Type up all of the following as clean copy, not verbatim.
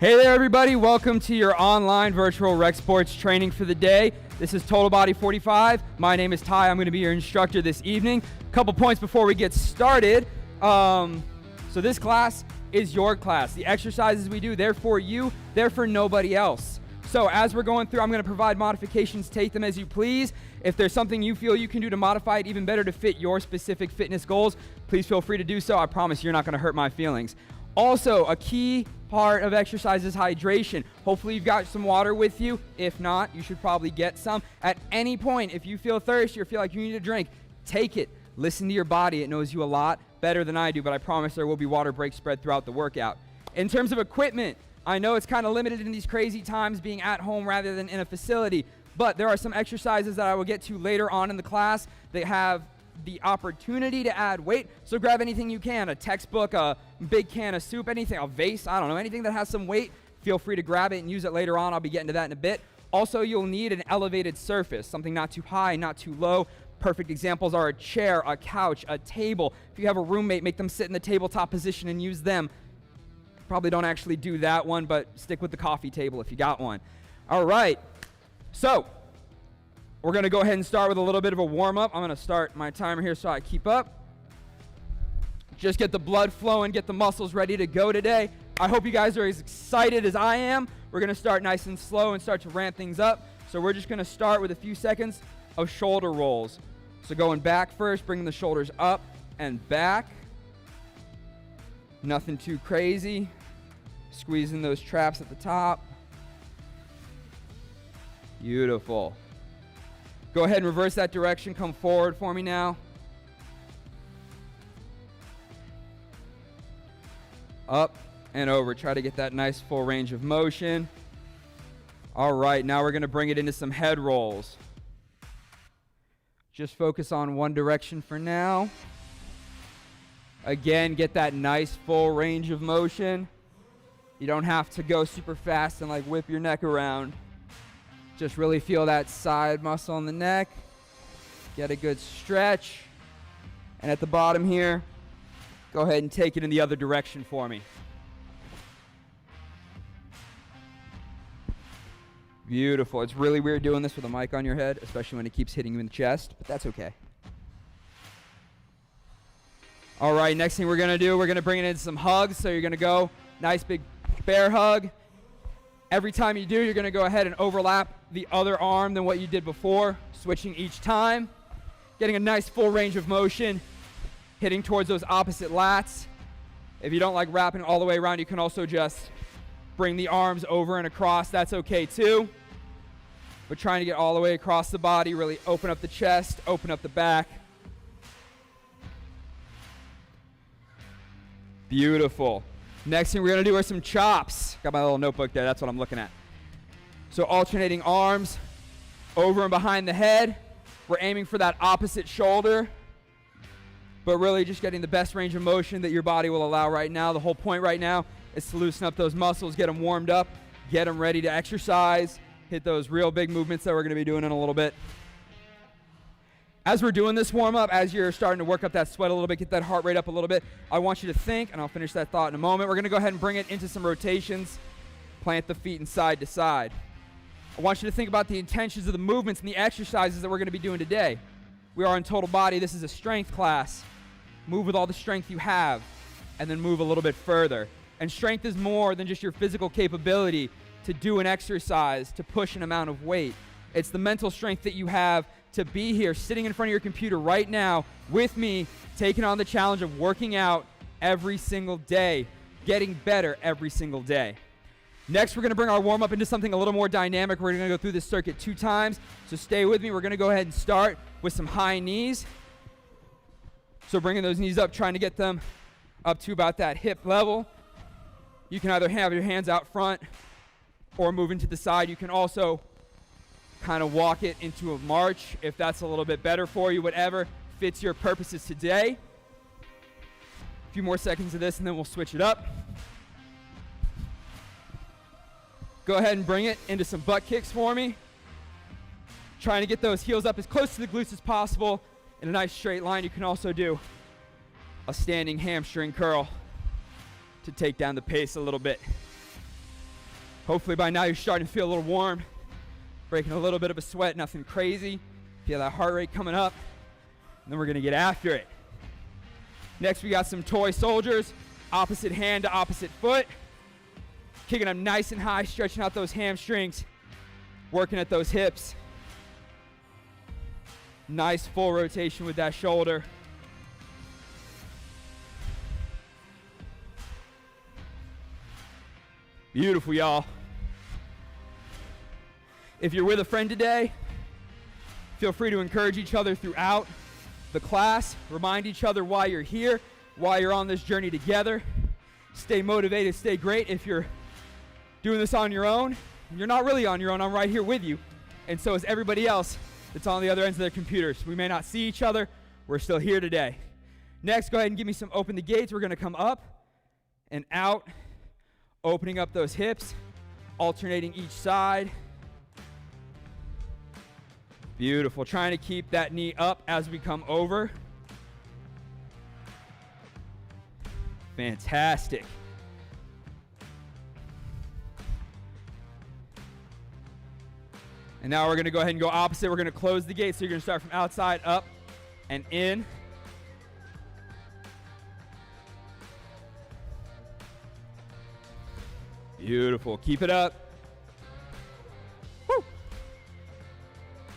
Hey there, everybody. Welcome to your online virtual rec sports training for the day. This is Total Body 45. My name is Ty. I'm going to be your instructor this evening. A couple points before we get started. So this class is your class. The exercises we do, they're for you. They're for nobody else. So as we're going through, I'm going to provide modifications. Take them as you please. If there's something you feel you can do to modify it even better to fit your specific fitness goals, please feel free to do so. I promise you're not going to hurt my feelings. Also, a key part of exercise is hydration. Hopefully you've got some water with you. If not, you should probably get some. At any point, if you feel thirsty or feel like you need a drink, take it. Listen to your body. It knows you a lot better than I do, but I promise there will be water breaks spread throughout the workout. In terms of equipment, I know it's kind of limited in these crazy times being at home rather than in a facility, but there are some exercises that I will get to later on in the class that have the opportunity to add weight. So grab anything you can, a textbook, a big can of soup, anything, a vase, I don't know, anything that has some weight, feel free to grab it and use it later on. I'll be getting to that in a bit. Also, you'll need an elevated surface, something not too high, not too low. Perfect examples are a chair, a couch, a table. If you have a roommate, make them sit in the tabletop position and use them. Probably don't actually do that one, but stick with the coffee table if you got one. All right, so we're going to go ahead and start with a little bit of a warm-up. I'm going to start my timer here so I keep up. Just get the blood flowing, get the muscles ready to go today. I hope you guys are as excited as I am. We're going to start nice and slow and start to ramp things up. So we're just going to start with a few seconds of shoulder rolls. So going back first, bringing the shoulders up and back. Nothing too crazy. Squeezing those traps at the top. Beautiful. Go ahead and reverse that direction. Come forward for me now. Up and over. Try to get that nice full range of motion. All right, now we're going to bring it into some head rolls. Just focus on one direction for now. Again, get that nice full range of motion. You don't have to go super fast and like whip your neck around. Just really feel that side muscle in the neck. Get a good stretch. And at the bottom here, go ahead and take it in the other direction for me. Beautiful. It's really weird doing this with a mic on your head, especially when it keeps hitting you in the chest, but that's okay. All right, next thing we're going to do, we're going to bring it in some hugs. So you're going to go nice big bear hug. Every time you do, you're going to go ahead and overlap the other arm than what you did before, switching each time, getting a nice full range of motion, hitting towards those opposite lats. If you don't like wrapping all the way around, you can also just bring the arms over and across. That's okay too. But trying to get all the way across the body, really open up the chest, open up the back. Beautiful. Next thing we're going to do are some chops. Got my little notebook there. That's what I'm looking at. So alternating arms over and behind the head. We're aiming for that opposite shoulder, but really just getting the best range of motion that your body will allow right now. The whole point right now is to loosen up those muscles, get them warmed up, get them ready to exercise, hit those real big movements that we're going to be doing in a little bit. As we're doing this warm-up, as you're starting to work up that sweat a little bit, get that heart rate up a little bit, I want you to think, and I'll finish that thought in a moment, we're going to go ahead and bring it into some rotations, plant the feet in side to side. I want you to think about the intentions of the movements and the exercises that we're going to be doing today. We are in Total Body. This is a strength class. Move with all the strength you have, and then move a little bit further. And strength is more than just your physical capability to do an exercise, to push an amount of weight. It's the mental strength that you have to be here sitting in front of your computer right now with me, taking on the challenge of working out every single day, getting better every single day. Next, we're going to bring our warm-up into something a little more dynamic. We're going to go through this circuit 2 times, so stay with me. We're going to go ahead and start with some high knees. So bringing those knees up, trying to get them up to about that hip level. You can either have your hands out front or moving to the side. You can also kind of walk it into a march if that's a little bit better for you, whatever fits your purposes today. A few more seconds of this and then we'll switch it up. Go ahead and bring it into some butt kicks for me. Trying to get those heels up as close to the glutes as possible in a nice straight line. You can also do a standing hamstring curl to take down the pace a little bit. Hopefully by now you're starting to feel a little warm, breaking a little bit of a sweat, nothing crazy. Feel that heart rate coming up, and then we're gonna get after it. Next, we got some toy soldiers, opposite hand to opposite foot. Kicking them nice and high, stretching out those hamstrings, working at those hips. Nice full rotation with that shoulder. Beautiful, y'all. If you're with a friend today, feel free to encourage each other throughout the class. Remind each other why you're here, why you're on this journey together. Stay motivated, stay great. If you're doing this on your own, you're not really on your own. I'm right here with you. And so is everybody else that's on the other ends of their computers. We may not see each other. We're still here today. Next, go ahead and give me some open the gates. We're going to come up and out, opening up those hips, alternating each side. Beautiful. Trying to keep that knee up as we come over. Fantastic. And now we're going to go ahead and go opposite. We're going to close the gate. So you're going to start from outside, up, and in. Beautiful. Keep it up. Woo.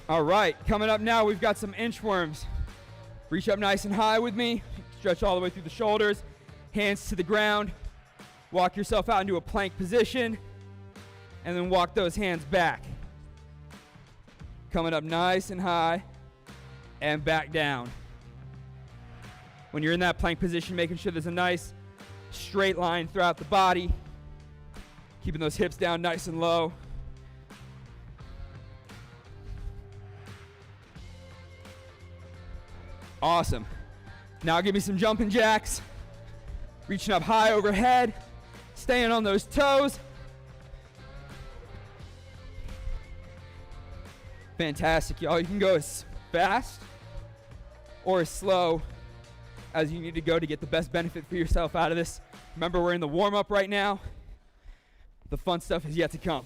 All right. Coming up now, we've got some inchworms. Reach up nice and high with me. Stretch all the way through the shoulders. Hands to the ground. Walk yourself out into a plank position. And then walk those hands back. Coming up nice and high. And back down. When you're in that plank position, making sure there's a nice straight line throughout the body. Keeping those hips down nice and low. Awesome. Now give me some jumping jacks. Reaching up high overhead. Staying on those toes. Fantastic, y'all. You can go as fast or as slow as you need to go to get the best benefit for yourself out of this. Remember, we're in the warm-up right now. The fun stuff is yet to come.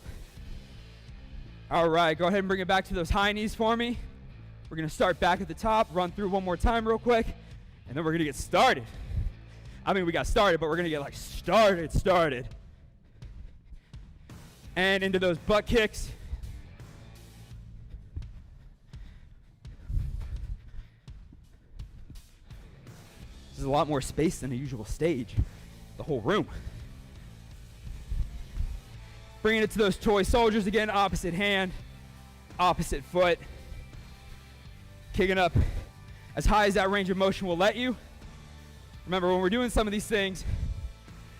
All right, go ahead and bring it back to those high knees for me. We're gonna start back at the top, run through one more time real quick, and then we're gonna get started. I mean, we got started, but we're gonna get like started. And into those butt kicks. This is a lot more space than a usual stage, the whole room. Bringing it to those toy soldiers again, opposite hand, opposite foot. Kicking up as high as that range of motion will let you. Remember, when we're doing some of these things,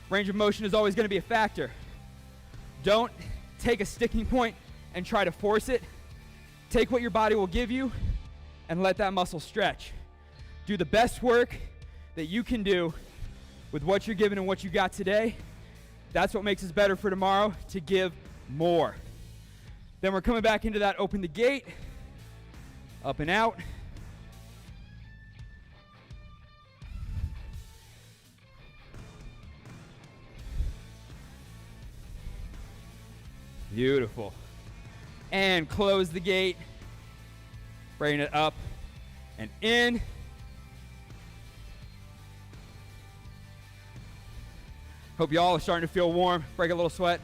range of motion is always going to be a factor. Don't take a sticking point and try to force it. Take what your body will give you and let that muscle stretch. Do the best work that you can do with what you're given and what you got today. That's what makes us better for tomorrow, to give more. Then we're coming back into that open the gate, up and out. Beautiful. And close the gate. Bring it up and in. Hope y'all are starting to feel warm, break a little sweat.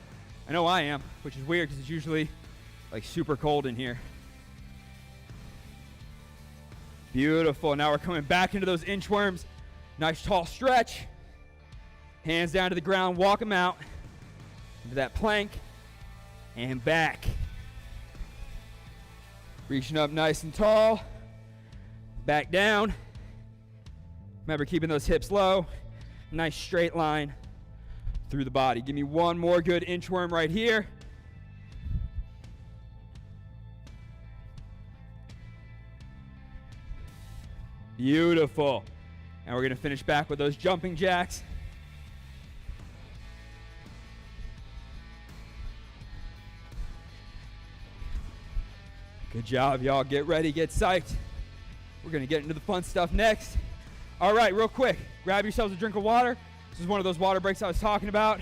I know I am, which is weird because it's usually like super cold in here. Beautiful. Now we're coming back into those inchworms. Nice tall stretch. Hands down to the ground, walk them out into that plank and back. Reaching up nice and tall. Back down. Remember, keeping those hips low. Nice straight line through the body. Give me one more good inchworm right here. Beautiful. And we're going to finish back with those jumping jacks. Good job, y'all. Get ready, get psyched. We're going to get into the fun stuff next. All right, real quick, grab yourselves a drink of water. This is one of those water breaks I was talking about.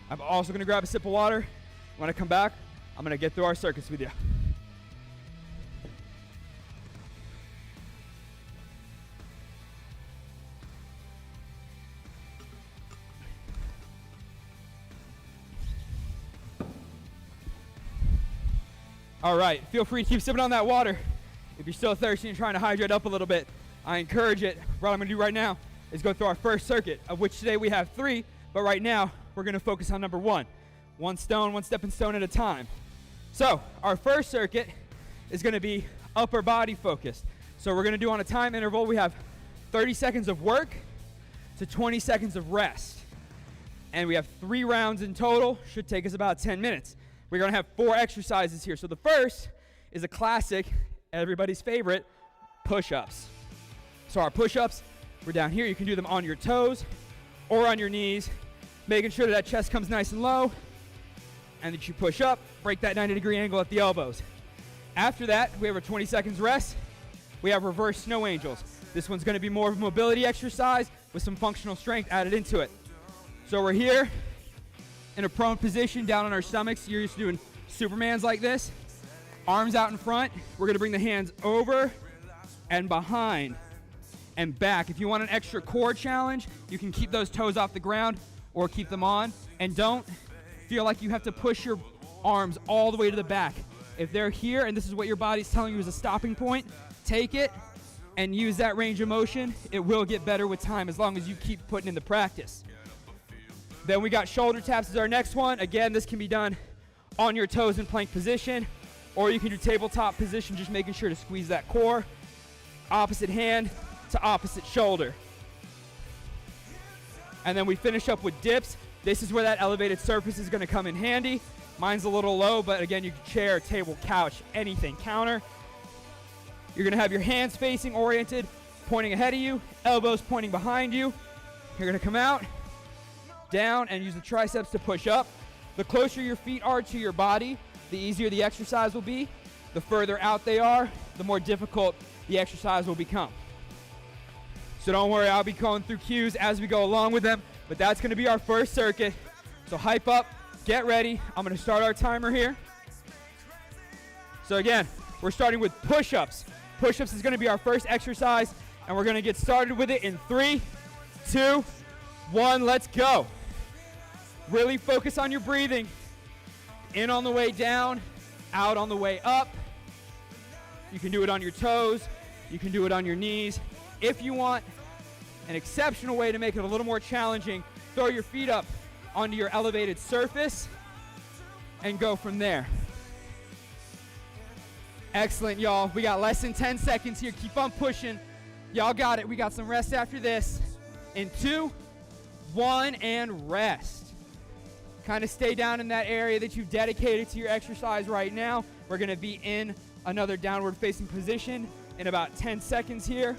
I'm also going to grab a sip of water. When I come back, I'm gonna get through our circuits with you. All right, feel free to keep sipping on that water. If you're still thirsty and trying to hydrate up a little bit, I encourage it. What I'm gonna do right now is go through our first circuit, of which today we have 3, but right now we're gonna focus on number 1. One stepping stone at a time. So our first circuit is gonna be upper body focused. So we're gonna do on a time interval, we have 30 seconds of work to 20 seconds of rest. And we have 3 rounds in total, should take us about 10 minutes. We're gonna have 4 exercises here. So the first is a classic, everybody's favorite, push-ups. So our push-ups, we're down here. You can do them on your toes or on your knees, making sure that chest comes nice and low, and that you push up, break that 90-degree angle at the elbows. After that, we have a 20 seconds rest. We have reverse snow angels. This one's gonna be more of a mobility exercise with some functional strength added into it. So we're here in a prone position, down on our stomachs. You're just doing Supermans like this. Arms out in front. We're gonna bring the hands over and behind and back. If you want an extra core challenge, you can keep those toes off the ground or keep them on. And don't feel like you have to push your arms all the way to the back. If they're here and this is what your body's telling you is a stopping point, take it and use that range of motion. It will get better with time as long as you keep putting in the practice. Then we got shoulder taps as our next one. Again, this can be done on your toes in plank position, or you can do tabletop position, just making sure to squeeze that core. Opposite hand to opposite shoulder. And then we finish up with dips. This is where that elevated surface is gonna come in handy. Mine's a little low, but again, you can chair, table, couch, anything, counter. You're gonna have your hands facing oriented, pointing ahead of you, elbows pointing behind you. You're gonna come out, down, and use the triceps to push up. The closer your feet are to your body, the easier the exercise will be. The further out they are, the more difficult the exercise will become. So don't worry, I'll be going through cues as we go along with them, but that's gonna be our first circuit. So hype up, get ready. I'm gonna start our timer here. So again, we're starting with push-ups. Push-ups is gonna be our first exercise, and we're gonna get started with it in 3, 2, 1, let's go. Really focus on your breathing. In on the way down, out on the way up. You can do it on your toes. You can do it on your knees. If you want an exceptional way to make it a little more challenging, throw your feet up onto your elevated surface and go from there. Excellent, y'all. We got less than 10 seconds here. Keep on pushing. Y'all got it. We got some rest after this. In 2, 1, and rest. Kind of stay down in that area that you've dedicated to your exercise right now. We're gonna be in another downward facing position in about 10 seconds here.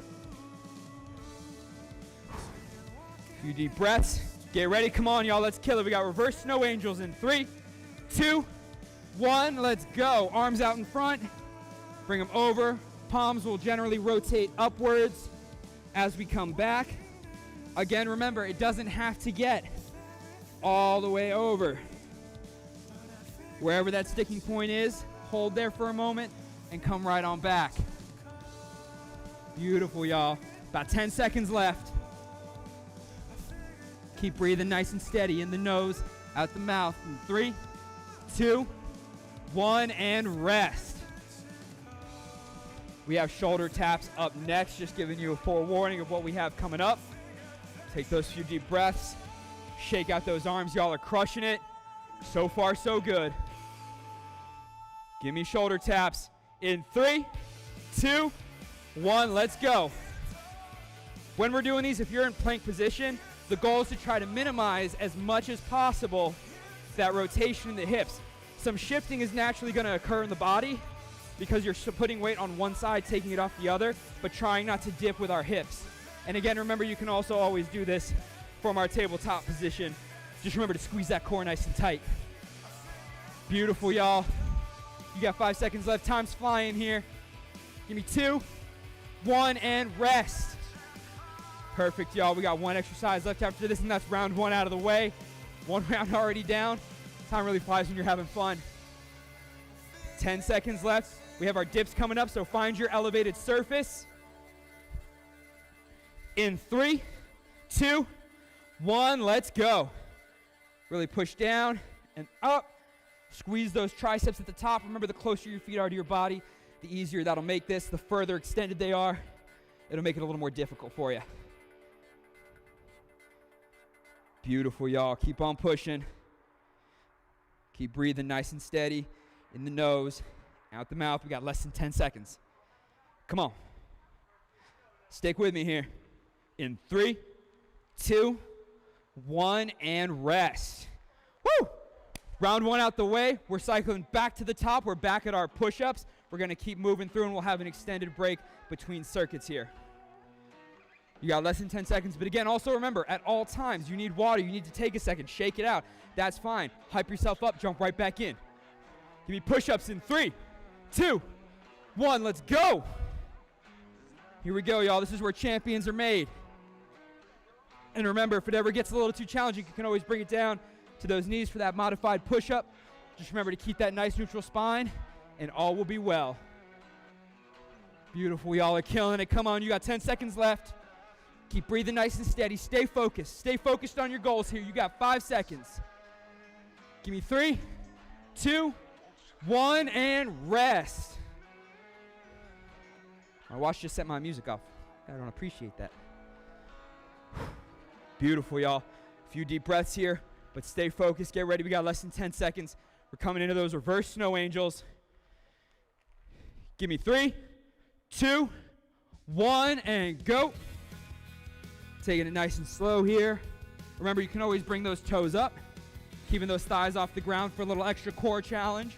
A few deep breaths. Get ready, come on y'all, let's kill it. We got reverse snow angels in 3, 2, 1, let's go. Arms out in front, bring them over. Palms will generally rotate upwards as we come back. Again, remember, it doesn't have to get all the way over. Wherever that sticking point is, hold there for a moment and come right on back. Beautiful, y'all. About 10 seconds left. Keep breathing nice and steady in the nose, out the mouth. In 3, 2, 1, and rest. We have shoulder taps up next, just giving you a forewarning of what we have coming up. Take those few deep breaths. Shake out those arms. Y'all are crushing it. So far, so good. Give me shoulder taps. In 3, 2, 1, let's go. When we're doing these, if you're in plank position, the goal is to try to minimize as much as possible that rotation in the hips. Some shifting is naturally going to occur in the body because you're putting weight on one side, taking it off the other, but trying not to dip with our hips. And again, remember, you can also always do this from our tabletop position. Just remember to squeeze that core nice and tight. Beautiful, y'all. You got 5 seconds left. Time's flying here. Give me 2, 1, and rest. Perfect, y'all. We got 1 exercise left after this, and that's round 1 out of the way. 1 round already down. Time really flies when you're having fun. 10 seconds left. We have our dips coming up, so find your elevated surface. In 3, 2, 1, let's go. Really push down and up. Squeeze those triceps at the top. Remember, the closer your feet are to your body, the easier that'll make this. The further extended they are, it'll make it a little more difficult for you. Beautiful, y'all. Keep on pushing. Keep breathing nice and steady in the nose, out the mouth. We got less than 10 seconds. Come on. Stick with me here. In 3, 2, 1, and rest. Woo! Round 1 out the way. We're cycling back to the top. We're back at our push-ups. We're going to keep moving through, and we'll have an extended break between circuits here. You got less than 10 seconds, but again, also remember, at all times, you need water. You need to take a second, shake it out. That's fine. Hype yourself up, jump right back in. Give me push-ups in 3, 2, 1, let's go. Here we go, y'all. This is where champions are made. And remember, if it ever gets a little too challenging, you can always bring it down to those knees for that modified push-up. Just remember to keep that nice neutral spine, and all will be well. Beautiful, y'all are killing it. Come on, you got 10 seconds left. Keep breathing nice and steady. Stay focused. Stay focused on your goals here. You got 5 seconds. Give me 3, 2, 1, and rest. My watch just set my music off. I don't appreciate that. Beautiful, y'all. A few deep breaths here, but stay focused. Get ready. We got less than 10 seconds. We're coming into those reverse snow angels. Give me 3, 2, 1, and go. Taking it nice and slow here. Remember, you can always bring those toes up, keeping those thighs off the ground for a little extra core challenge.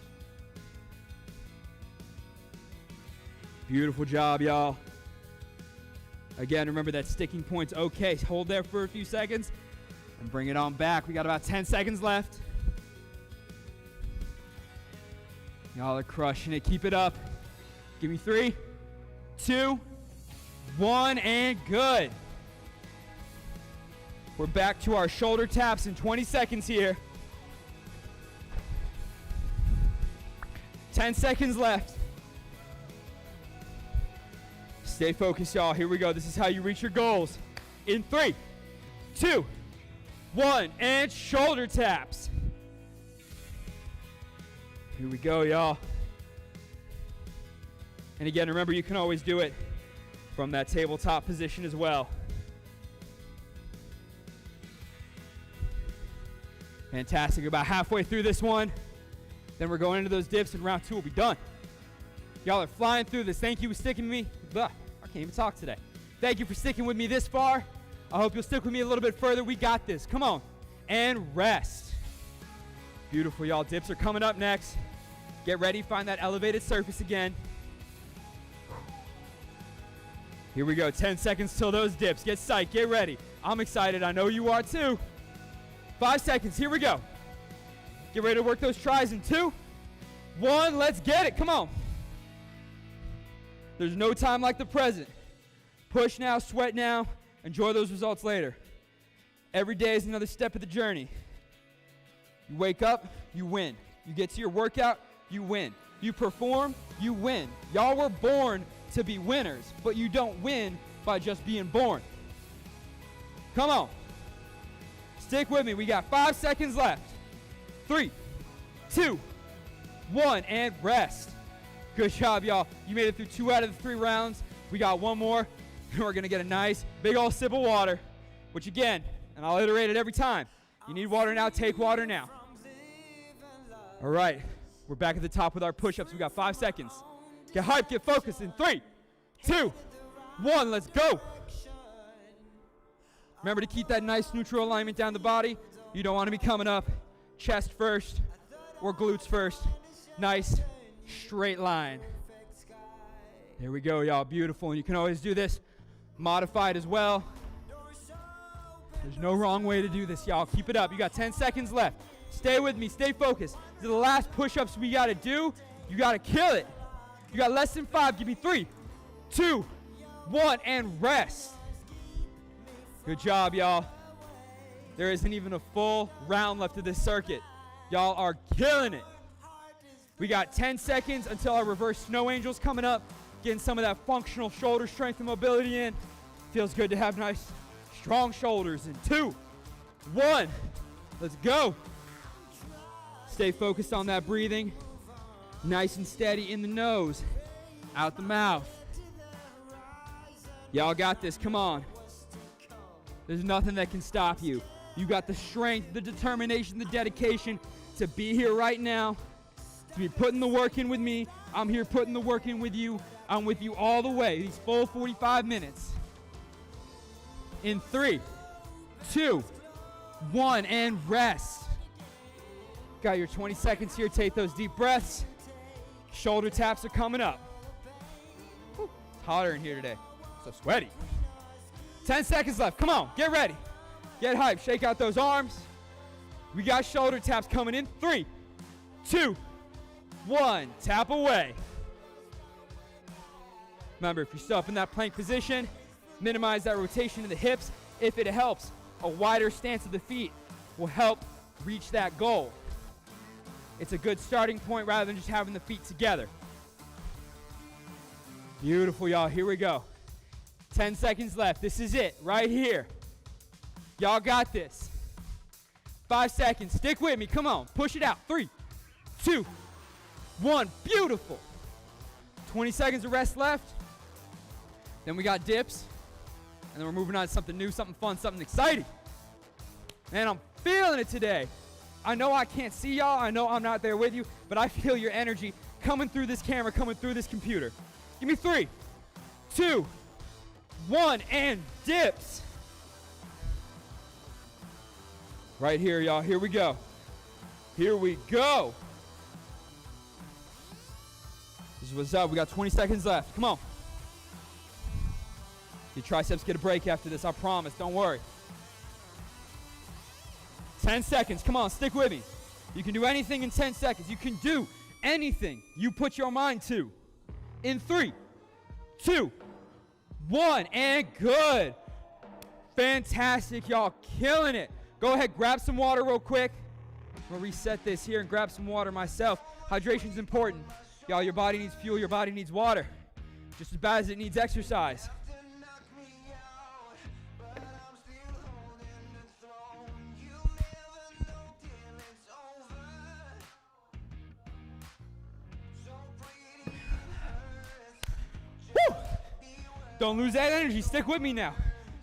Beautiful job, y'all. Again, remember that sticking point's okay. Hold there for a few seconds and bring it on back. We got about 10 seconds left. Y'all are crushing it. Keep it up. Give me 3, 2, 1, and good. We're back to our shoulder taps in 20 seconds here. 10 seconds left. Stay focused, y'all. Here we go. This is how you reach your goals. In 3, 2, 1, and shoulder taps. Here we go, y'all. And again, remember, you can always do it from that tabletop position as well. Fantastic. About halfway through this one. Then we're going into those dips, and round 2 will be done. Y'all are flying through this. Thank you for sticking with me. Ugh, I can't even talk today. Thank you for sticking with me this far. I hope you'll stick with me a little bit further. We got this. Come on. And rest. Beautiful, y'all. Dips are coming up next. Get ready. Find that elevated surface again. Here we go. 10 seconds till those dips. Get psyched. Get ready. I'm excited. I know you are too. 5 seconds. Here we go. Get ready to work those tries in 2, 1. Let's get it. Come on. There's no time like the present. Push now, sweat now. Enjoy those results later. Every day is another step of the journey. You wake up, you win. You get to your workout, you win. You perform, you win. Y'all were born to be winners, but you don't win by just being born. Come on. Stick with me. We got 5 seconds left. 3, 2, 1, and rest. Good job, y'all. You made it through 2 out of the 3 rounds. We got 1 more, and we're going to get a nice big old sip of water, which again, and I'll iterate it every time. You need water now, take water now. All right, we're back at the top with our push-ups. We got 5 seconds. Get hyped, get focused in 3, 2, 1, let's go. Remember to keep that nice neutral alignment down the body. You don't want to be coming up chest first or glutes first. Nice straight line. There we go, y'all. Beautiful. And you can always do this modified as well. There's no wrong way to do this, y'all. Keep it up. You got 10 seconds left. Stay with me. Stay focused. These are the last push-ups we got to do. You got to kill it. You got less than 5. Give me 3, 2, 1, and rest. Good job, y'all. There isn't even a full round left of this circuit. Y'all are killing it. We got 10 seconds until our reverse snow angel's coming up. Getting some of that functional shoulder strength and mobility in. Feels good to have nice, strong shoulders. In 2, 1, let's go. Stay focused on that breathing. Nice and steady in the nose, out the mouth. Y'all got this, come on. There's nothing that can stop you. You got the strength, the determination, the dedication to be here right now, to be putting the work in with me. I'm here putting the work in with you. I'm with you all the way, these full 45 minutes. In 3, 2, 1, and rest. Got your 20 seconds here. Take those deep breaths. Shoulder taps are coming up. Whew, it's hotter in here today. So sweaty. 10 seconds left. Come on, get ready. Get hyped. Shake out those arms. We got shoulder taps coming in. 3, 2, 1. Tap away. Remember, if you're still up in that plank position, minimize that rotation of the hips. If it helps, a wider stance of the feet will help reach that goal. It's a good starting point rather than just having the feet together. Beautiful, y'all. Here we go. 10 seconds left. This is it right here. Y'all got this. 5 seconds. Stick with me. Come on. Push it out. 3, 2, 1. Beautiful. 20 seconds of rest left. Then we got dips. And then we're moving on to something new, something fun, something exciting. Man, I'm feeling it today. I know I can't see y'all. I know I'm not there with you, but I feel your energy coming through this camera, coming through this computer. Give me 3, 2, 1, and dips. Right here, y'all. Here we go. Here we go. This is what's up. We got 20 seconds left. Come on. Your triceps get a break after this, I promise. Don't worry. 10 seconds. Come on, stick with me. You can do anything in 10 seconds. You can do anything you put your mind to. In 3, 2, 1, and good. Fantastic, y'all. Killing it. Go ahead, grab some water real quick. I'm going to reset this here and grab some water myself. Hydration is important. Y'all, your body needs fuel. Your body needs water. Just as bad as it needs exercise. Don't lose that energy. Stick with me now.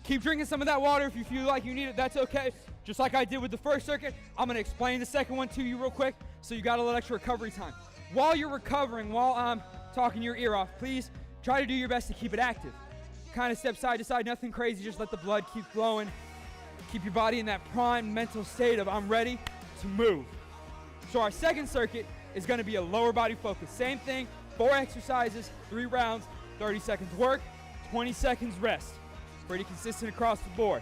Keep drinking some of that water if you feel like you need it. That's okay. Just like I did with the first circuit, I'm going to explain the second one to you real quick so you got a little extra recovery time. While you're recovering, while I'm talking your ear off, please try to do your best to keep it active. Kind of step side to side, nothing crazy. Just let the blood keep flowing. Keep your body in that prime mental state of I'm ready to move. So our second circuit is going to be a lower body focus. Same thing, 4 exercises, 3 rounds, 30 seconds work, 20 seconds rest. Pretty consistent across the board.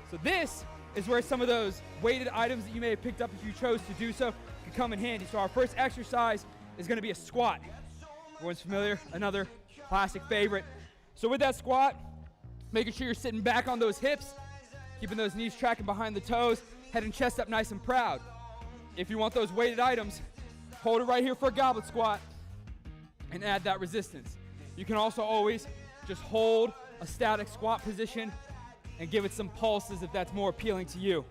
So this is where some of those weighted items that you may have picked up if you chose to do so can come in handy. So our first exercise is going to be a squat. Everyone's familiar, another classic favorite. So with that squat, making sure you're sitting back on those hips, keeping those knees tracking behind the toes, head and chest up nice and proud. If you want those weighted items, hold it right here for a goblet squat and add that resistance. You can also always just hold a static squat position and give it some pulses if that's more appealing to you.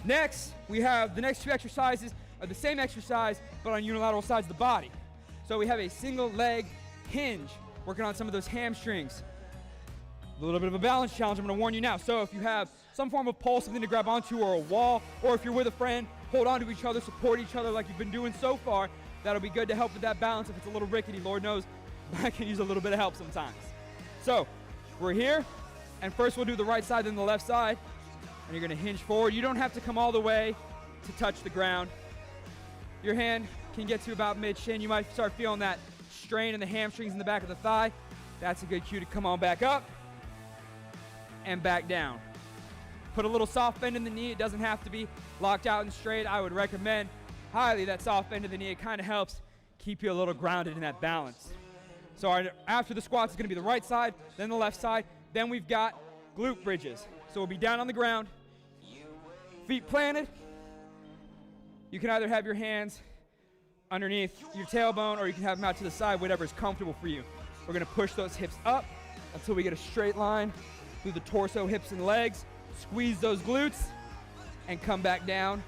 Next, we have the next 2 exercises are the same exercise but on unilateral sides of the body. So we have a single leg hinge, working on some of those hamstrings. A little bit of a balance challenge, I'm going to warn you now. So if you have some form of pole, something to grab onto, or a wall, or if you're with a friend, hold on to each other, support each other like you've been doing so far. That'll be good to help with that balance. If it's a little rickety, Lord knows, I can use a little bit of help sometimes. So we're here, and first we'll do the right side, then the left side, and you're going to hinge forward. You don't have to come all the way to touch the ground. Your hand can get to about mid-shin. You might start feeling that strain in the hamstrings in the back of the thigh. That's a good cue to come on back up and back down. Put a little soft bend in the knee. It doesn't have to be locked out and straight. I would recommend highly that soft bend in the knee. It kind of helps keep you a little grounded in that balance. So after the squats, it's going to be the right side, then the left side. Then we've got glute bridges. So we'll be down on the ground, feet planted. You can either have your hands underneath your tailbone or you can have them out to the side, whatever is comfortable for you. We're gonna push those hips up until we get a straight line through the torso, hips, and legs. Squeeze those glutes and come back down.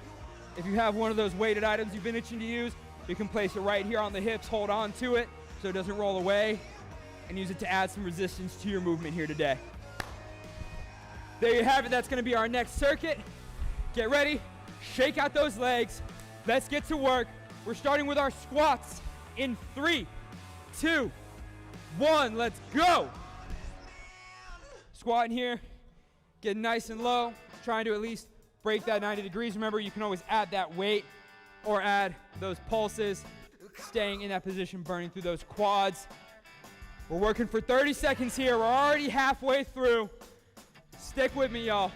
If you have one of those weighted items you've been itching to use, you can place it right here on the hips, hold on to it so it doesn't roll away, and use it to add some resistance to your movement here today. There you have it. That's going to be our next circuit. Get ready. Shake out those legs. Let's get to work. We're starting with our squats in 3, 2, 1. Let's go. Squatting here. Getting nice and low. Trying to at least break that 90 degrees. Remember, you can always add that weight or add those pulses. Staying in that position, burning through those quads. We're working for 30 seconds here. We're already halfway through. Stick with me, y'all.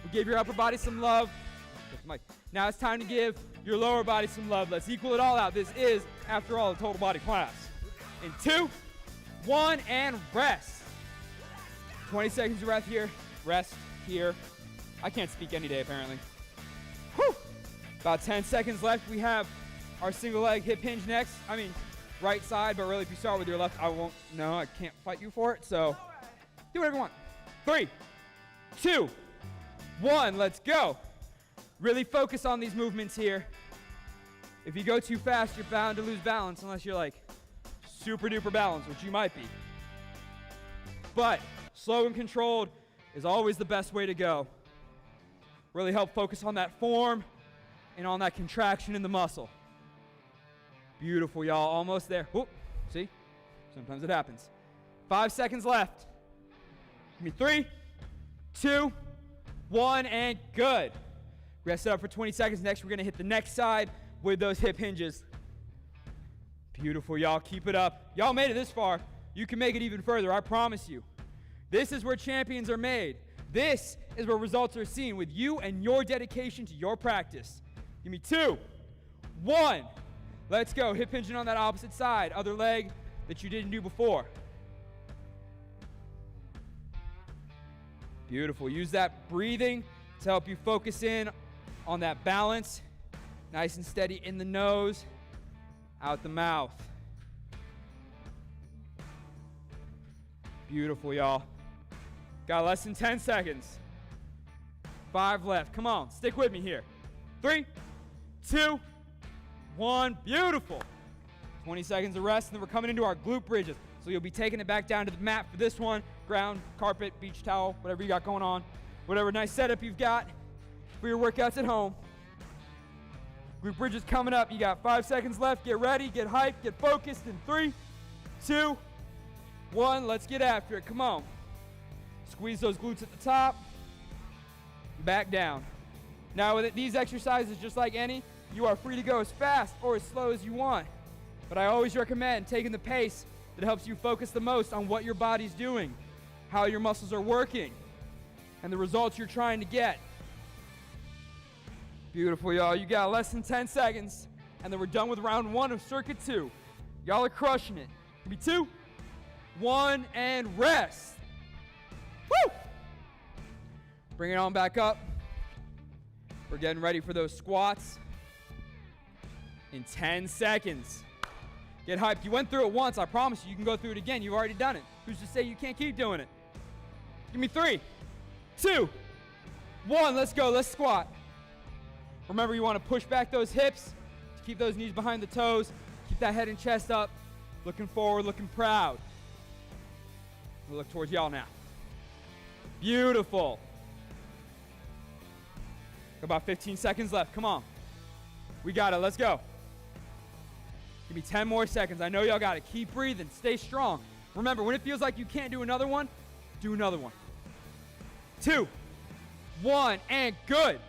We gave your upper body some love. Now it's time to give your lower body some love. Let's equal it all out. This is, after all, a total body class. In 2, 1, and rest. 20 seconds of rest here. Rest here. I can't speak any day, apparently. Whew. About 10 seconds left. We have our single leg hip hinge next. I mean, right side, but really if you start with your left, I can't fight you for it, so do whatever you want. 3, 2, 1, let's go. Really focus on these movements here. If you go too fast, you're bound to lose balance unless you're like super duper balanced, which you might be. But slow and controlled is always the best way to go. Really help focus on that form and on that contraction in the muscle. Beautiful, y'all. Almost there. Whoop. See? Sometimes it happens. 5 seconds left. Give me 3, 2, 1, and good. Rest it up for 20 seconds. Next, we're going to hit the next side with those hip hinges. Beautiful, y'all. Keep it up. Y'all made it this far. You can make it even further, I promise you. This is where champions are made. This is where results are seen with you and your dedication to your practice. Give me 2, 1. Let's go. Hip hinging on that opposite side. Other leg that you didn't do before. Beautiful. Use that breathing to help you focus in on that balance. Nice and steady in the nose, out the mouth. Beautiful, y'all. Got less than 10 seconds. 5 left. Come on, stick with me here. 3, 2, 1. Beautiful. 20 seconds of rest, and then we're coming into our glute bridges. So you'll be taking it back down to the mat for this one. Ground, carpet, beach towel, whatever you got going on. Whatever nice setup you've got for your workouts at home. Glute bridges coming up. You got 5 seconds left. Get ready, get hyped, get focused in 3, 2, 1. Let's get after it. Come on. Squeeze those glutes at the top. Back down. Now with these exercises, just like any, you are free to go as fast or as slow as you want. But I always recommend taking the pace that helps you focus the most on what your body's doing, how your muscles are working, and the results you're trying to get. Beautiful, y'all. You got less than 10 seconds, and then we're done with round 1 of circuit 2. Y'all are crushing it. Give me 2, 1, and rest. Woo! Bring it on back up. We're getting ready for those squats in 10 seconds. Get hyped. You went through it once. I promise you, you can go through it again. You've already done it. Who's to say you can't keep doing it? Give me 3, 2, 1. Let's go. Let's squat. Remember, you want to push back those hips to keep those knees behind the toes. Keep that head and chest up. Looking forward, looking proud. We'll look towards y'all now. Beautiful. About 15 seconds left. Come on. We got it. Let's go. Give me 10 more seconds. I know y'all got it. Keep breathing. Stay strong. Remember, when it feels like you can't do another one, do another one. 2, 1, and good.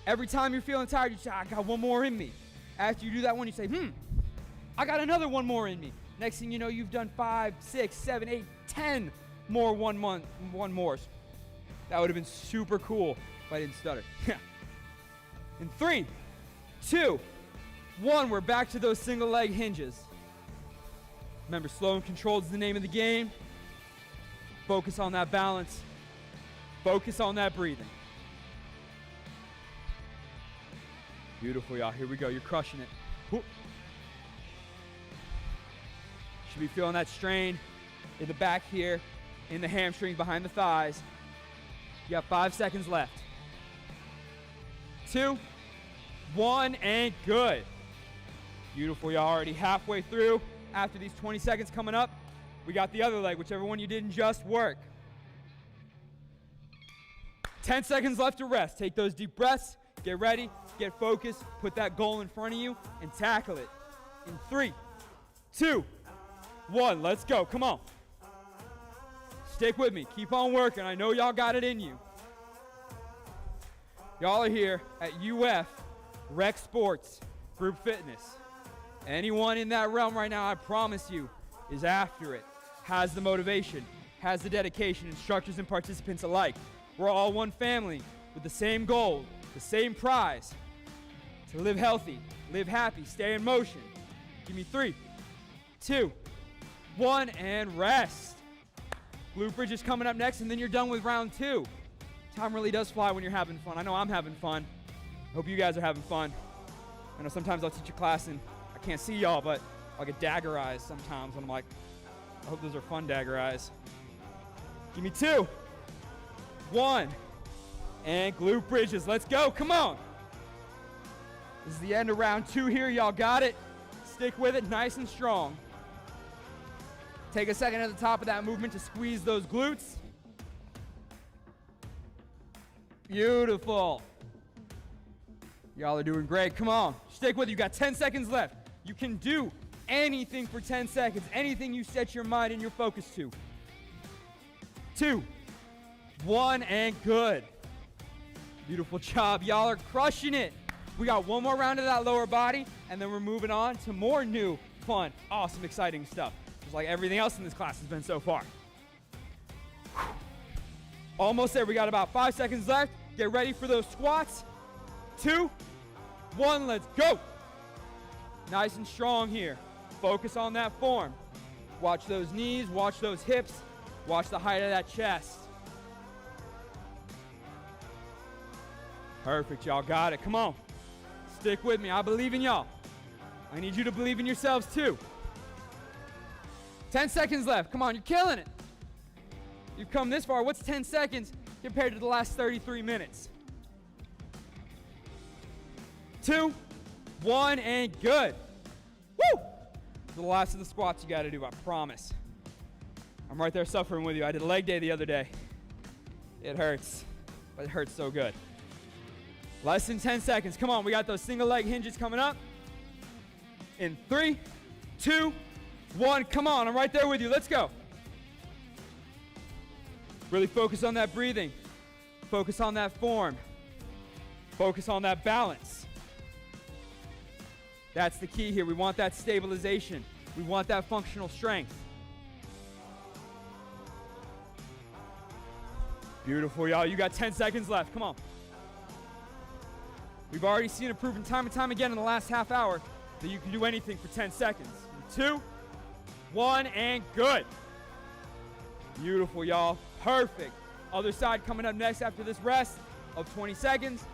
Every time you're feeling tired, you say, I got one more in me. After you do that one, you say, I got another one more in me. Next thing you know, you've done 5, 6, 7, 8, 10 more one mores. That would have been super cool if I didn't stutter. In 3, 2, 1, we're back to those single leg hinges. Remember, slow and controlled is the name of the game. Focus on that balance. Focus on that breathing. Beautiful, y'all. Here we go. You're crushing it. Whoop. Should be feeling that strain in the back here, in the hamstring, behind the thighs. You got 5 seconds left. 2, 1, and good. Beautiful, y'all. Already halfway through. After these 20 seconds coming up, we got the other leg, whichever one you didn't just work. 10 seconds left to rest. Take those deep breaths. Get ready, get focused, put that goal in front of you, and tackle it. In 3, 2, 1, let's go. Come on. Stick with me. Keep on working. I know y'all got it in you. Y'all are here at UF Rec Sports Group Fitness. Anyone in that realm right now, I promise you, is after it, has the motivation, has the dedication, instructors and participants alike. We're all one family with the same goal, the same prize, to live healthy, live happy, stay in motion. Give me 3, 2, 1, and rest. Glute bridge is coming up next, and then you're done with round 2. Time really does fly when you're having fun. I know I'm having fun. I hope you guys are having fun. I know sometimes I'll teach a class and I can't see y'all, but I'll get dagger eyes sometimes. And I'm like, I hope those are fun dagger eyes. Give me 2, 1, and glute bridges. Let's go. Come on. This is the end of round 2 here. Y'all got it. Stick with it nice and strong. Take a second at the top of that movement to squeeze those glutes. Beautiful. Y'all are doing great. Come on. Stick with it. You got 10 seconds left. You can do anything for 10 seconds. Anything you set your mind and your focus to. 2, 1, and good. Beautiful job. Y'all are crushing it. We got one more round of that lower body, and then we're moving on to more new, fun, awesome, exciting stuff. Just like everything else in this class has been so far. Almost there. We got about 5 seconds left. Get ready for those squats. 2, 1, let's go. Nice and strong here. Focus on that form. Watch those knees, watch those hips, watch the height of that chest. Perfect, y'all got it. Come on. Stick with me. I believe in y'all. I need you to believe in yourselves too. 10 seconds left. Come on, you're killing it. You've come this far. What's 10 seconds compared to the last 33 minutes? 2, 1, and good. Woo! The last of the squats you got to do, I promise. I'm right there suffering with you. I did leg day the other day. It hurts, but it hurts so good. Less than 10 seconds. Come on, we got those single leg hinges coming up. In 3, 2, 1. Come on, I'm right there with you. Let's go. Really focus on that breathing. Focus on that form. Focus on that balance. That's the key here. We want that stabilization. We want that functional strength. Beautiful, y'all. You got 10 seconds left. Come on. We've already seen it proven time and time again in the last half hour that you can do anything for 10 seconds. 2, 1, and good. Beautiful, y'all. Perfect. Other side coming up next after this rest of 20 seconds.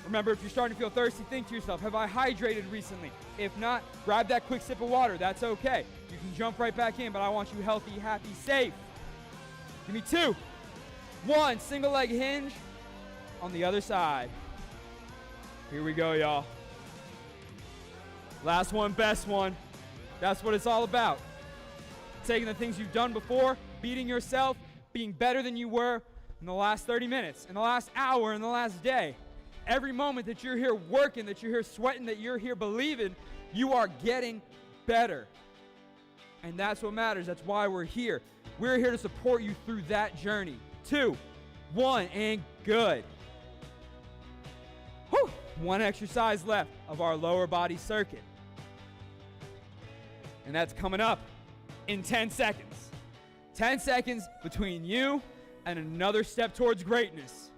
Remember, if you're starting to feel thirsty, think to yourself, have I hydrated recently? If not, grab that quick sip of water. That's okay. You can jump right back in, but I want you healthy, happy, safe. Give me 2, 1. Single leg hinge on the other side. Here we go, y'all. Last one, best one. That's what it's all about. Taking the things you've done before, beating yourself, being better than you were in the last 30 minutes, in the last hour, in the last day. Every moment that you're here working, that you're here sweating, that you're here believing, you are getting better. And that's what matters. That's why we're here. We're here to support you through that journey. 2, 1, and good. Whew. One exercise left of our lower body circuit. And that's coming up in 10 seconds. 10 seconds between you and another step towards greatness.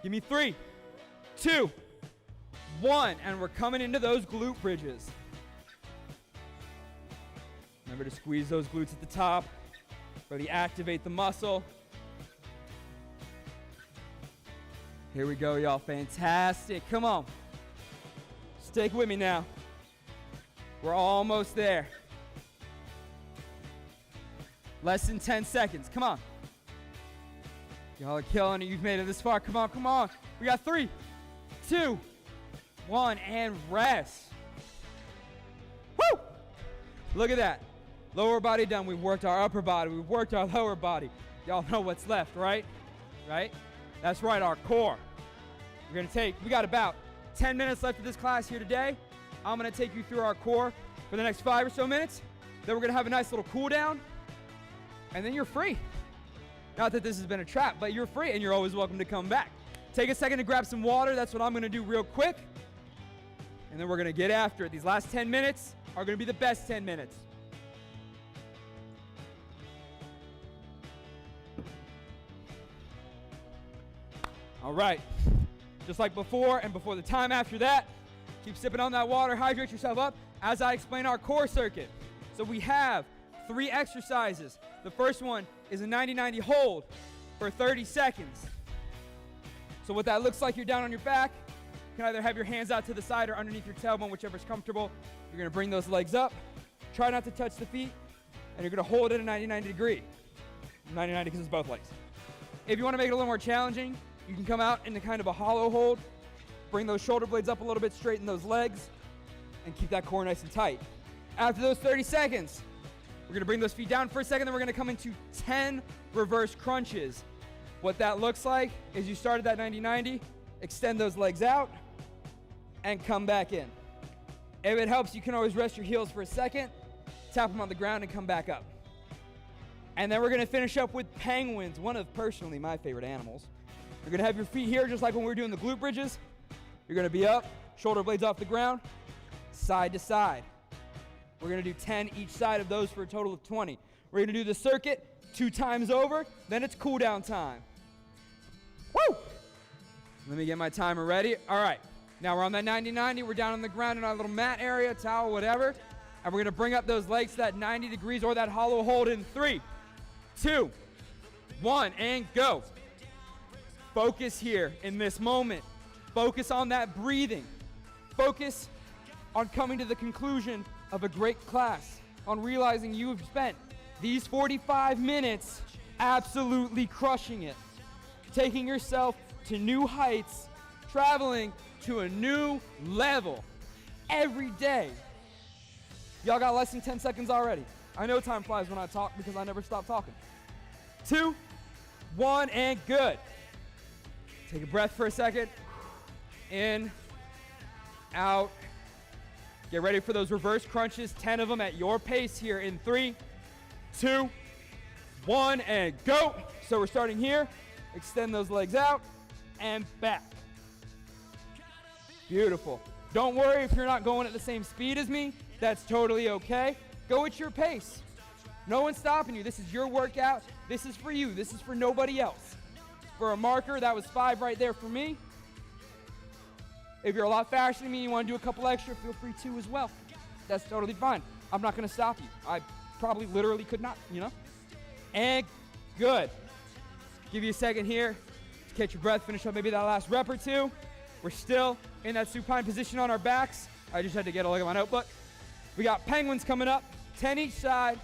Give me 3, 2, 1, and we're coming into those glute bridges. Remember to squeeze those glutes at the top, really activate the muscle. Here we go, y'all. Fantastic. Come on. Stick with me now. We're almost there. Less than 10 seconds. Come on. Y'all are killing it. You've made it this far. Come on, come on. We got 3, 2, 1, and rest. Woo! Look at that. Lower body done. We've worked our upper body. We've worked our lower body. Y'all know what's left, right? Right? That's right, our core. We got about 10 minutes left of this class here today. I'm gonna take you through our core for the next 5 or so minutes. Then we're gonna have a nice little cool down, and then you're free. Not that this has been a trap, but you're free and you're always welcome to come back. Take a second to grab some water. That's what I'm gonna do real quick. And then we're gonna get after it. These last 10 minutes are gonna be the best 10 minutes. All right, just like before and before the time after that, keep sipping on that water, hydrate yourself up as I explain our core circuit. So we have 3 exercises. The first one is a 90-90 hold for 30 seconds. So what that looks like, you're down on your back. You can either have your hands out to the side or underneath your tailbone, whichever's comfortable. You're gonna bring those legs up. Try not to touch the feet, and you're gonna hold it at a 90-90 degree. 90-90 because it's both legs. If you wanna make it a little more challenging, you can come out into kind of a hollow hold, bring those shoulder blades up a little bit, straighten those legs, and keep that core nice and tight. After those 30 seconds, we're gonna bring those feet down for a second, then we're gonna come into 10 reverse crunches. What that looks like is you start at that 90-90, extend those legs out, and come back in. If it helps, you can always rest your heels for a second, tap them on the ground, and come back up. And then we're gonna finish up with penguins, one of personally my favorite animals. You're gonna have your feet here just like when we were doing the glute bridges. You're gonna be up, shoulder blades off the ground, side to side. We're gonna do 10 each side of those for a total of 20. We're gonna do the circuit 2 times over, then it's cool down time. Woo! Let me get my timer ready. All right, now we're on that 90-90. We're down on the ground in our little mat area, towel, whatever. And we're gonna bring up those legs to that 90 degrees or that hollow hold in 3, 2, 1, and go. Focus here in this moment. Focus on that breathing. Focus on coming to the conclusion of a great class, on realizing you've spent these 45 minutes absolutely crushing it, taking yourself to new heights, traveling to a new level every day. Y'all got less than 10 seconds already. I know time flies when I talk because I never stop talking. 2, 1, and good. Take a breath for a second. In, out. Get ready for those reverse crunches, 10 of them at your pace here in 3, 2, 1, and go. So we're starting here. Extend those legs out and back. Beautiful. Don't worry if you're not going at the same speed as me. That's totally okay. Go at your pace. No one's stopping you. This is your workout. This is for you. This is for nobody else. For a marker, that was 5 right there for me. If you're a lot faster than me, you want to do a couple extra, feel free to as well. That's totally fine. I'm not going to stop you. I probably literally could not, you know? And good. Give you a second here to catch your breath, finish up maybe that last rep or 2. We're still in that supine position on our backs. I just had to get a look at my notebook. We got penguins coming up, 10 each side.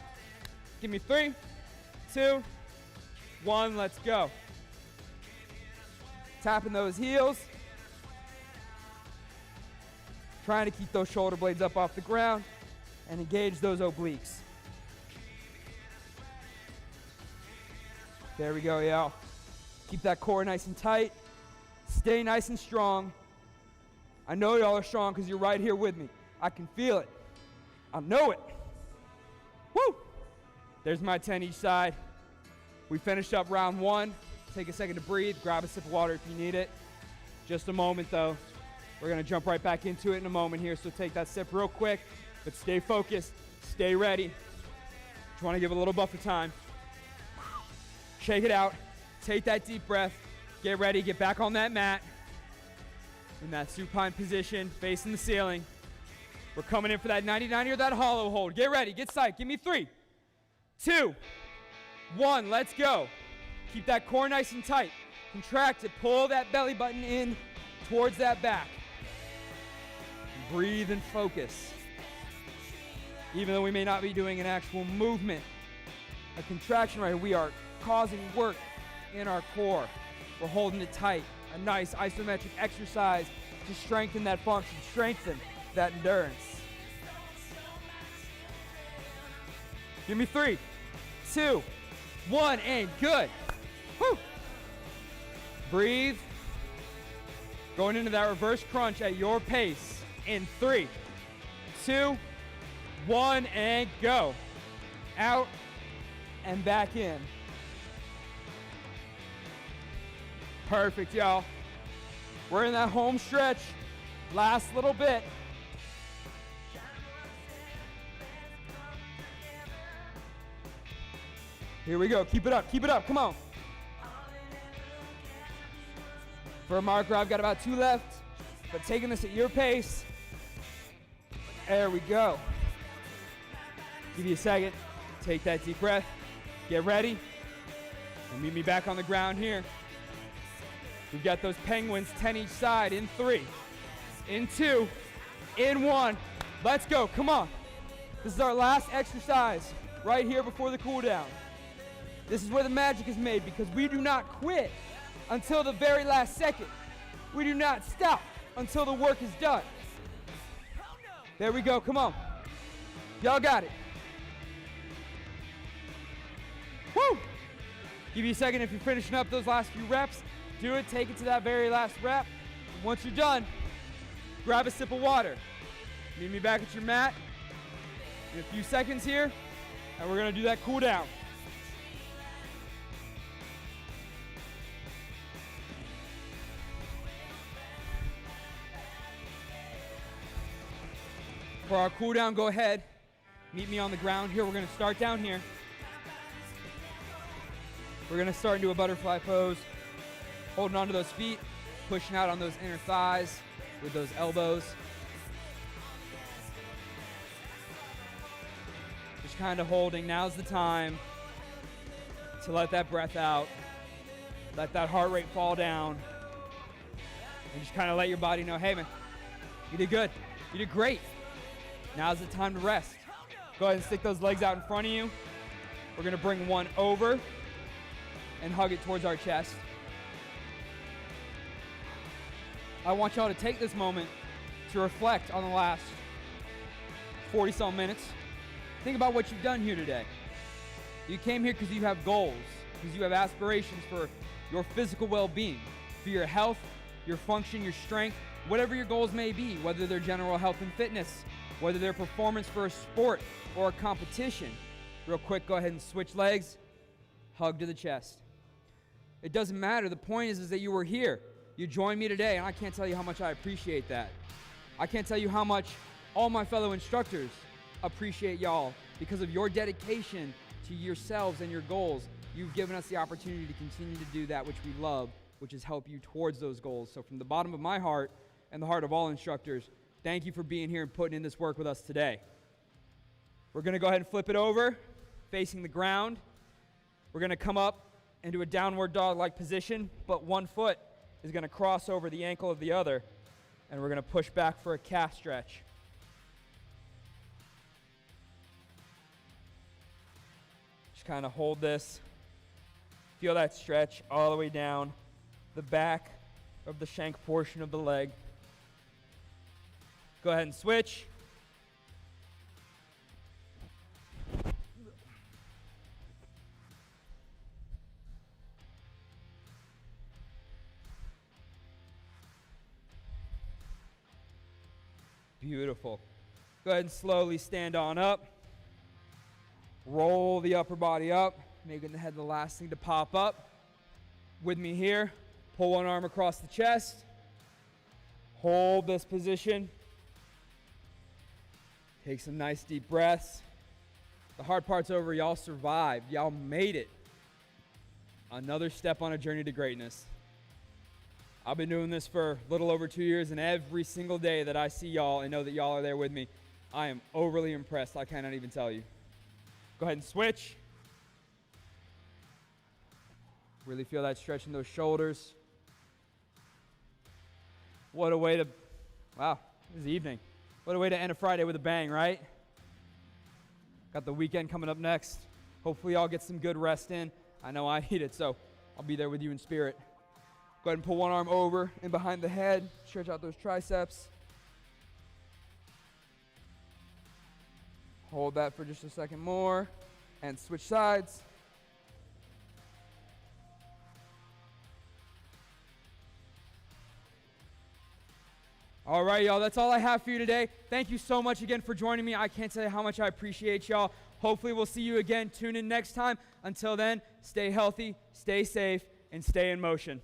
Give me 3, 2, 1, let's go. Tapping those heels. Trying to keep those shoulder blades up off the ground and engage those obliques. There we go, y'all. Keep that core nice and tight. Stay nice and strong. I know y'all are strong because you're right here with me. I can feel it. I know it. Woo! There's my 10 each side. We finished up round 1. Take a second to breathe. Grab a sip of water if you need it. Just a moment, though. We're going to jump right back into it in a moment here, so take that sip real quick, but stay focused, stay ready. Just want to give a little buffer time. Shake it out. Take that deep breath. Get ready. Get back on that mat. In that supine position, facing the ceiling. We're coming in for that 90-90 or that hollow hold. Get ready. Get psyched. Give me 3, 2, 1. Let's go. Keep that core nice and tight. Contract it. Pull that belly button in towards that back. breathe and focus. Even though we may not be doing an actual movement, a contraction right here, we are causing work in our core. We're holding it tight. A nice isometric exercise to strengthen that function, strengthen that endurance. Give me 3, 2, 1, and good. Woo. Breathe. Going into that reverse crunch at your pace in 3, 2, 1, and go. Out and back in. Perfect, y'all. We're in that home stretch. Last little bit. Here we go. Keep it up. Keep it up. Come on. For a marker, I've got about 2 left, but taking this at your pace. There we go. Give you a second. Take that deep breath. Get ready. And meet me back on the ground here. We've got those penguins, 10 each side, in 3, in 2, in 1. Let's go. Come on. This is our last exercise right here before the cool down. This is where the magic is made because we do not quit until the very last second. We do not stop until the work is done. There we go. Come on. Y'all got it. Woo! Give you a second if you're finishing up those last few reps. Do it. Take it to that very last rep. And once you're done, grab a sip of water. Meet me back at your mat in a few seconds here, and we're going to do that cool down. For our cool down, go ahead. Meet me on the ground here. We're going to start down here. We're going to start into a butterfly pose. Holding onto those feet, pushing out on those inner thighs with those elbows. Just kind of holding. Now's the time to let that breath out. Let that heart rate fall down. And just kind of let your body know, hey man, you did good. You did great. Now's the time to rest. Go ahead and stick those legs out in front of you. We're going to bring one over and hug it towards our chest. I want y'all to take this moment to reflect on the last 40-some minutes. Think about what you've done here today. You came here because you have goals, because you have aspirations for your physical well-being, for your health, your function, your strength, whatever your goals may be, whether they're general health and fitness, whether they're performance for a sport or a competition. Real quick, go ahead and switch legs, hug to the chest. It doesn't matter. The point is that you were here. You joined me today, and I can't tell you how much I appreciate that. I can't tell you how much all my fellow instructors appreciate y'all because of your dedication to yourselves and your goals. You've given us the opportunity to continue to do that which we love, which is help you towards those goals. So from the bottom of my heart and the heart of all instructors, thank you for being here and putting in this work with us today. We're going to go ahead and flip it over, facing the ground. We're going to come up into a downward dog-like position, but one foot is going to cross over the ankle of the other, and we're going to push back for a calf stretch. Just kind of hold this. Feel that stretch all the way down the back of the shank portion of the leg. Go ahead and switch. Beautiful. Go ahead and slowly stand on up. Roll the upper body up, making the head the last thing to pop up. With me here, pull one arm across the chest. Hold this position. Take some nice deep breaths. The hard part's over. Y'all survived. Y'all made it. Another step on a journey to greatness. I've been doing this for a little over 2 years, and every single day that I see y'all and know that y'all are there with me, I am overly impressed. I cannot even tell you. Go ahead and switch. Really feel that stretch in those shoulders. What a way to, wow, this is evening. What a way to end a Friday with a bang, right? Got the weekend coming up next. Hopefully y'all get some good rest in. I know I need it, so I'll be there with you in spirit. Go ahead and pull one arm over and behind the head. Stretch out those triceps. Hold that for just a second more. And switch sides. All right, y'all, that's all I have for you today. Thank you so much again for joining me. I can't tell you how much I appreciate y'all. Hopefully we'll see you again. Tune in next time. Until then, stay healthy, stay safe, and stay in motion.